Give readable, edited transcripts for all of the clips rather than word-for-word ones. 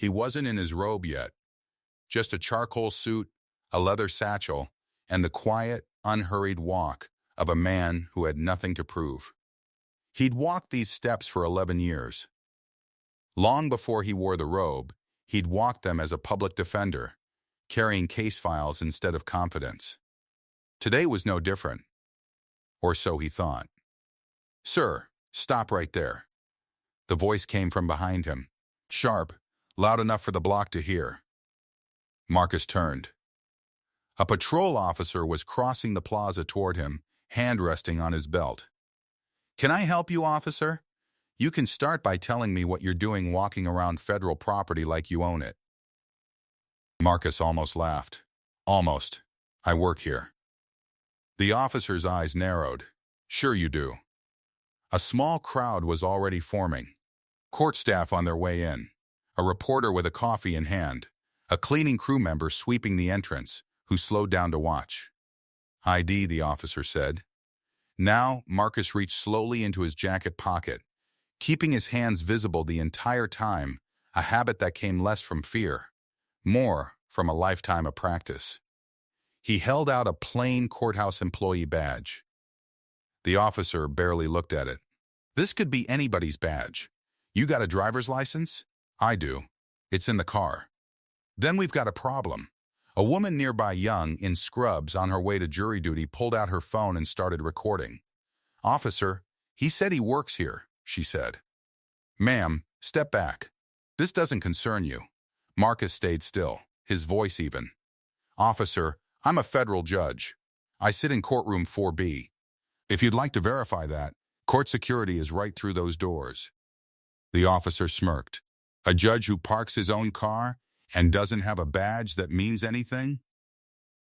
He wasn't in his robe yet, just a charcoal suit, a leather satchel, and the quiet, unhurried walk of a man who had nothing to prove. He'd walked these steps for 11 years. Long before he wore the robe, he'd walked them as a public defender, carrying case files instead of confidence. Today was no different, or so he thought. "Sir, stop right there." The voice came from behind him, sharp, loud enough for the block to hear. Marcus turned. A patrol officer was crossing the plaza toward him, hand resting on his belt. "Can I help you, officer? You can start by telling me what you're doing walking around federal property like you own it." Marcus almost laughed. "Almost. I work here." The officer's eyes narrowed. "Sure you do." A small crowd was already forming. Court staff on their way in, a reporter with a coffee in hand, a cleaning crew member sweeping the entrance, who slowed down to watch. "ID," the officer said. Now, Marcus reached slowly into his jacket pocket, keeping his hands visible the entire time, a habit that came less from fear, more from a lifetime of practice. He held out a plain courthouse employee badge. The officer barely looked at it. "This could be anybody's badge. You got a driver's license?" "I do. It's in the car." "Then we've got a problem." A woman nearby, young, in scrubs, on her way to jury duty, pulled out her phone and started recording. "Officer, he said he works here," she said. "Ma'am, step back. This doesn't concern you." Marcus stayed still, his voice even. "Officer, I'm a federal judge. I sit in courtroom 4B. If you'd like to verify that, court security is right through those doors." The officer smirked. "A judge who parks his own car and doesn't have a badge that means anything?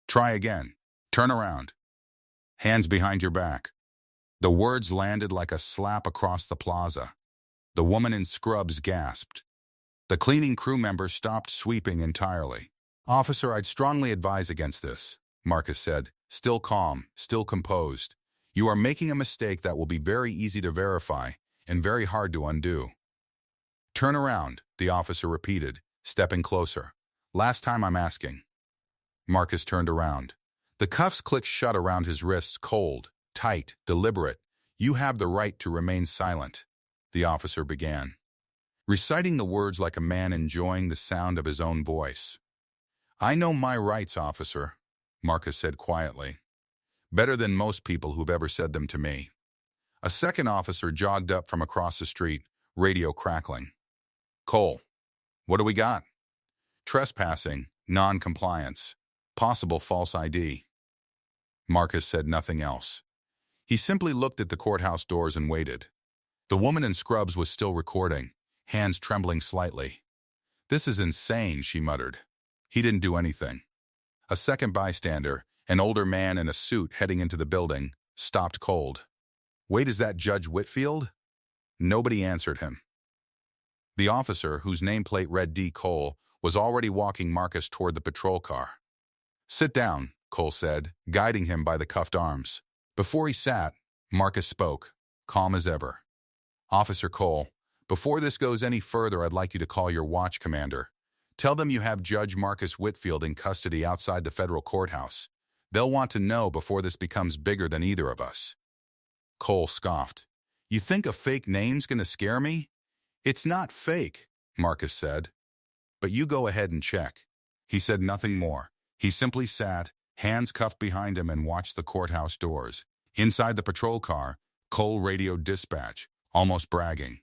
Try again. Turn around. Hands behind your back." The words landed like a slap across the plaza. The woman in scrubs gasped. The cleaning crew member stopped sweeping entirely. "Officer, I'd strongly advise against this," Marcus said, still calm, still composed. "You are making a mistake that will be very easy to verify and very hard to undo." "Turn around," the officer repeated, stepping closer. "Last time I'm asking." Marcus turned around. The cuffs clicked shut around his wrists, cold, tight, deliberate. "You have the right to remain silent," the officer began, reciting the words like a man enjoying the sound of his own voice. "I know my rights, officer," Marcus said quietly. "Better than most people who've ever said them to me." A second officer jogged up from across the street, radio crackling. "Cole, what do we got?" "Trespassing, non-compliance, possible false ID." Marcus said nothing else. He simply looked at the courthouse doors and waited. The woman in scrubs was still recording, hands trembling slightly. "This is insane," she muttered. "He didn't do anything." A second bystander, an older man in a suit heading into the building, stopped cold. "Wait, is that Judge Whitfield?" Nobody answered him. The officer, whose nameplate read D. Cole, was already walking Marcus toward the patrol car. "Sit down," Cole said, guiding him by the cuffed arms. Before he sat, Marcus spoke, calm as ever. "Officer Cole, before this goes any further, I'd like you to call your watch commander. Tell them you have Judge Marcus Whitfield in custody outside the federal courthouse. They'll want to know before this becomes bigger than either of us." Cole scoffed. "You think a fake name's gonna scare me?" "It's not fake," Marcus said. "But you go ahead and check." He said nothing more. He simply sat, hands cuffed behind him, and watched the courthouse doors. Inside the patrol car, Cole radioed dispatch, almost bragging.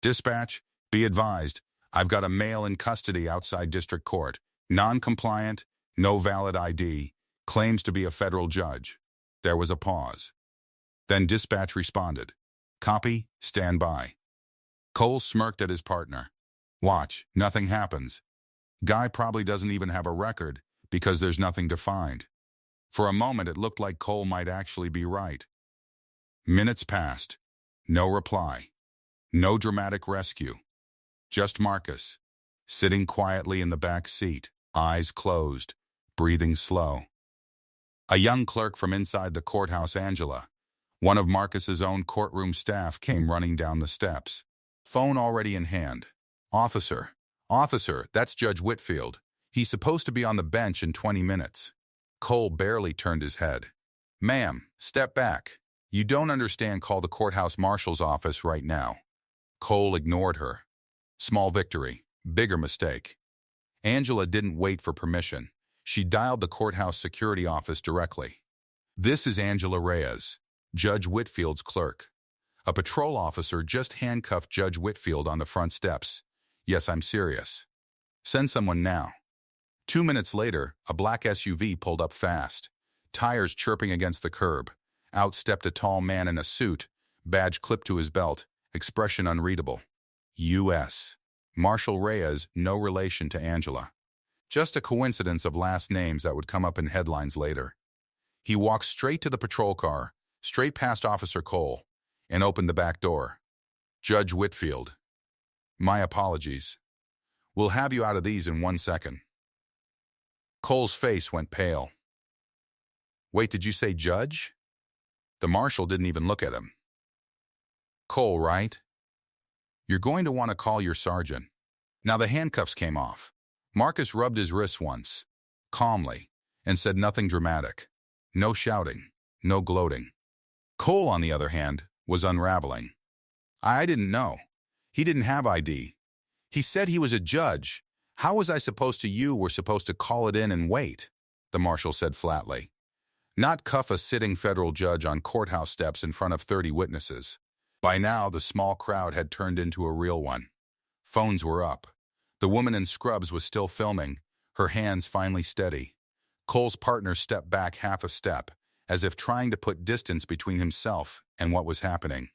"Dispatch, be advised, I've got a male in custody outside district court. Non-compliant, no valid ID, claims to be a federal judge." There was a pause. Then dispatch responded. "Copy, stand by." Cole smirked at his partner. "Watch, nothing happens. Guy probably doesn't even have a record because there's nothing to find." For a moment it looked like Cole might actually be right. Minutes passed. No reply. No dramatic rescue. Just Marcus, sitting quietly in the back seat, eyes closed, breathing slow. A young clerk from inside the courthouse, Angela, one of Marcus's own courtroom staff, came running down the steps, phone already in hand. Officer, "Officer, that's Judge Whitfield. He's supposed to be on the bench in 20 minutes. Cole barely turned his head. "Ma'am, step back. You don't understand. Call the courthouse marshal's office right now." Cole ignored her. Small victory, bigger mistake. Angela didn't wait for permission. She dialed the courthouse security office directly. "This is Angela Reyes, Judge Whitfield's clerk. A patrol officer just handcuffed Judge Whitfield on the front steps. Yes, I'm serious. Send someone now." 2 minutes later, a black SUV pulled up fast, tires chirping against the curb. Out stepped a tall man in a suit, badge clipped to his belt, expression unreadable. U.S. Marshal Reyes, no relation to Angela. Just a coincidence of last names that would come up in headlines later. He walked straight to the patrol car, straight past Officer Cole, and opened the back door. "Judge Whitfield. My apologies. We'll have you out of these in 1 second." Cole's face went pale. "Wait, did you say judge?" The marshal didn't even look at him. "Cole, right? You're going to want to call your sergeant." Now the handcuffs came off. Marcus rubbed his wrists once, calmly, and said nothing dramatic. No shouting, no gloating. Cole, on the other hand, was unraveling. "I didn't know. He didn't have ID. He said he was a judge. How was I supposed to? You were supposed to call it in and wait," the marshal said flatly. "Not cuff a sitting federal judge on courthouse steps in front of 30 witnesses." By now, the small crowd had turned into a real one. Phones were up. The woman in scrubs was still filming, her hands finally steady. Cole's partner stepped back half a step, as if trying to put distance between himself and what was happening.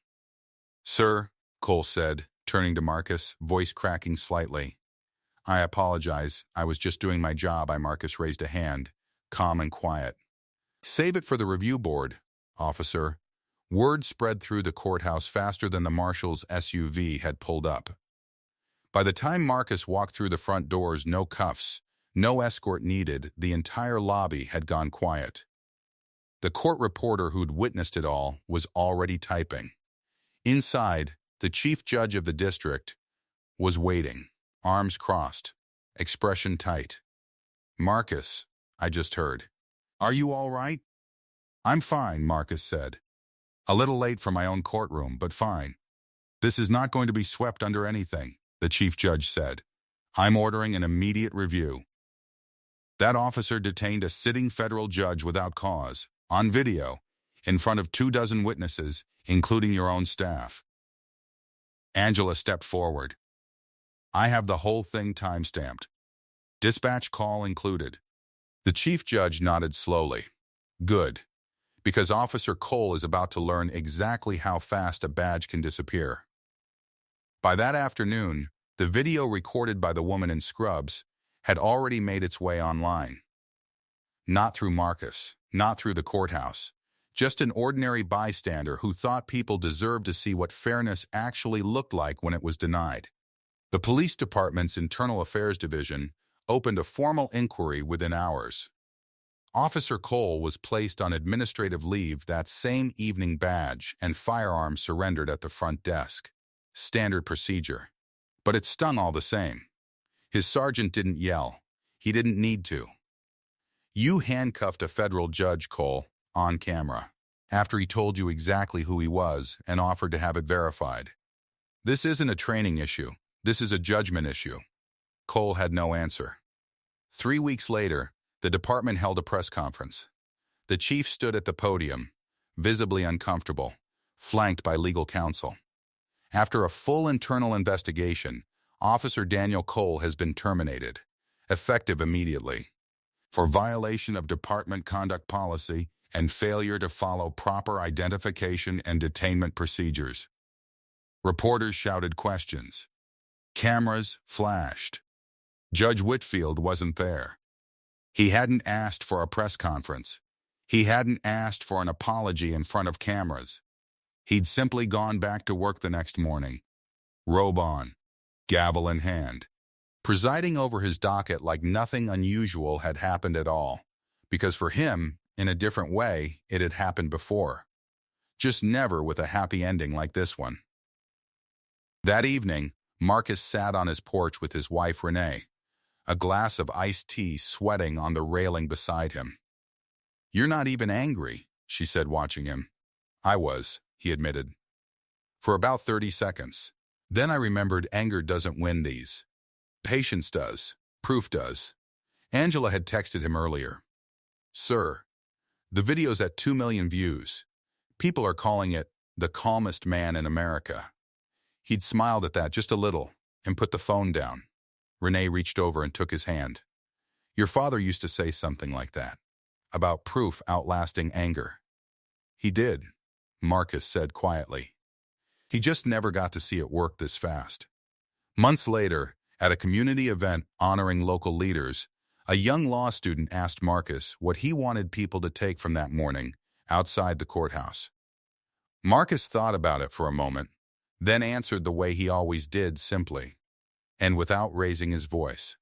"Sir," Cole said, turning to Marcus, voice cracking slightly. "I apologize. I was just doing my job." Marcus raised a hand, calm and quiet. "Save it for the review board, officer." Word spread through the courthouse faster than the marshal's SUV had pulled up. By the time Marcus walked through the front doors, no cuffs, no escort needed, the entire lobby had gone quiet. The court reporter who'd witnessed it all was already typing. Inside, the chief judge of the district was waiting, arms crossed, expression tight. "Marcus," I just heard. "Are you all right?" "I'm fine," Marcus said. "A little late for my own courtroom, but fine." "This is not going to be swept under anything," the chief judge said. "I'm ordering an immediate review." That officer detained a sitting federal judge without cause, on video, in front of 24 witnesses, including your own staff. Angela stepped forward. "I have the whole thing time-stamped. Dispatch call included." The chief judge nodded slowly. "Good, because Officer Cole is about to learn exactly how fast a badge can disappear." By that afternoon, the video recorded by the woman in scrubs had already made its way online. Not through Marcus, not through the courthouse, just an ordinary bystander who thought people deserved to see what fairness actually looked like when it was denied. The police department's Internal Affairs Division opened a formal inquiry within hours. Officer Cole was placed on administrative leave that same evening. Badge and firearm surrendered at the front desk. Standard procedure. But it stung all the same. His sergeant didn't yell. He didn't need to. "You handcuffed a federal judge, Cole, on camera, after he told you exactly who he was and offered to have it verified. This isn't a training issue. This is a judgment issue." Cole had no answer. 3 weeks later, the department held a press conference. The chief stood at the podium, visibly uncomfortable, flanked by legal counsel. "After a full internal investigation, Officer Daniel Cole has been terminated, effective immediately, for violation of department conduct policy and failure to follow proper identification and detainment procedures." Reporters shouted questions. Cameras flashed. Judge Whitfield wasn't there. He hadn't asked for a press conference. He hadn't asked for an apology in front of cameras. He'd simply gone back to work the next morning, robe on, gavel in hand, presiding over his docket like nothing unusual had happened at all, because for him, in a different way, it had happened before. Just never with a happy ending like this one. That evening, Marcus sat on his porch with his wife Renee, a glass of iced tea sweating on the railing beside him. "You're not even angry," she said, watching him. "I was," he admitted. "For about 30 seconds. Then I remembered anger doesn't win these. Patience does. Proof does." Angela had texted him earlier. "Sir, the video's at 2 million views. People are calling it the calmest man in America." He'd smiled at that just a little and put the phone down. Renee reached over and took his hand. "Your father used to say something like that, about proof outlasting anger." "He did," Marcus said quietly. "He just never got to see it work this fast." Months later, at a community event honoring local leaders, a young law student asked Marcus what he wanted people to take from that morning outside the courthouse. Marcus thought about it for a moment, then answered the way he always did, simply, and without raising his voice.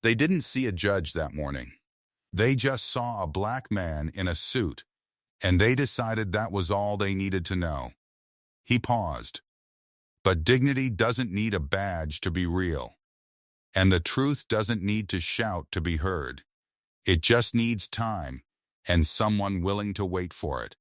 They didn't see a judge that morning. They just saw a black man in a suit, and they decided that was all they needed to know. He paused. "But dignity doesn't need a badge to be real. And the truth doesn't need to shout to be heard. It just needs time and someone willing to wait for it."